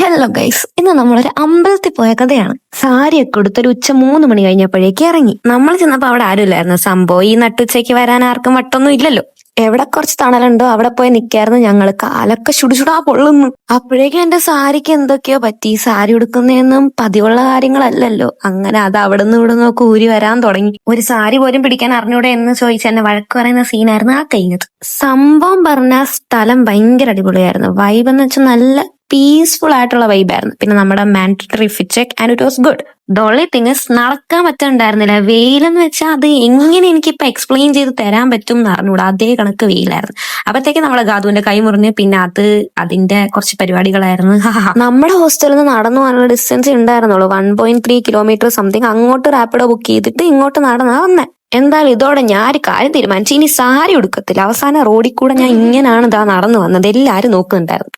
Hello guys, ഇന്ന് നമ്മളൊരു അമ്പലത്തിൽ പോയ കഥയാണ്. സാരിയൊക്കെ എടുത്തൊരു ഉച്ച 3 മണി കഴിഞ്ഞപ്പോഴേക്ക് ഇറങ്ങി. നമ്മൾ ചെന്നപ്പോ അവിടെ ആരുമില്ലായിരുന്നു. സംഭവം ഈ നട്ടുച്ചയ്ക്ക് വരാൻ ആർക്കും വട്ടൊന്നും ഇല്ലല്ലോ. എവിടെ കുറച്ച് തണലുണ്ടോ അവിടെ പോയി നിൽക്കായിരുന്നു ഞങ്ങള്. കാലൊക്കെ ചുടുചുടാ പൊള്ളുന്നു. അപ്പോഴേക്കും എന്റെ സാരിക്ക് എന്തൊക്കെയോ പറ്റി. സാരി ഉടുക്കുന്നതൊന്നും പതിവുള്ള കാര്യങ്ങളല്ലല്ലോ. അങ്ങനെ അത് അവിടെ നിന്ന് ഇവിടെ നിന്നൊക്കെ ഊരി വരാൻ തുടങ്ങി. ഒരു സാരി പോലും പിടിക്കാൻ അറിഞ്ഞൂടെ എന്ന് ചോദിച്ച് എന്നെ വഴക്ക് പറയുന്ന സീനായിരുന്നു ആ കഴിഞ്ഞത്. സംഭവം പറഞ്ഞ സ്ഥലം ഭയങ്കര അടിപൊളിയായിരുന്നു. വൈബ് എന്ന് വെച്ചാൽ നല്ല പീസ്ഫുൾ ആയിട്ടുള്ള വൈബായിരുന്നു. പിന്നെ നമ്മുടെ mandatory fit check and it was good. The only thing is നടക്കാൻ പറ്റുന്നുണ്ടായിരുന്നില്ല. വെയിലെന്ന് വെച്ചാൽ അത് എങ്ങനെ എനിക്കിപ്പോ എക്സ്പ്ലെയിൻ ചെയ്ത് തരാൻ പറ്റും എന്ന് അറിഞ്ഞൂടാ. അതേ കണക്ക് വെയിലായിരുന്നു. അപ്പത്തേക്ക് നമ്മളെ ഗാതുവിന്റെ കൈ മുറിഞ്ഞ്. പിന്നെ അതിന്റെ കുറച്ച് പരിപാടികളായിരുന്നു. നമ്മുടെ ഹോസ്റ്റലിൽ നിന്ന് നടന്നു പോകാനുള്ള ഡിസ്റ്റൻസ് ഉണ്ടായിരുന്നുള്ളൂ. 1.3 കിലോമീറ്റർ സംതിങ്. അങ്ങോട്ട് റാപ്പിഡോ ബുക്ക് ചെയ്തിട്ട് ഇങ്ങോട്ട് നടന്നാ വന്നേ. എന്തായാലും ഇതോടെ ഞാൻ ഒരു കാര്യം തീരുമാനിച്ചു. ഇനി സാരി ഉടുക്കത്തില്ല. അവസാനം റോഡിൽ കൂടെ ഞാൻ ഇങ്ങനെയാണ് നടന്നു വന്നത്. എല്ലാരും നോക്കുന്നുണ്ടായിരുന്നു.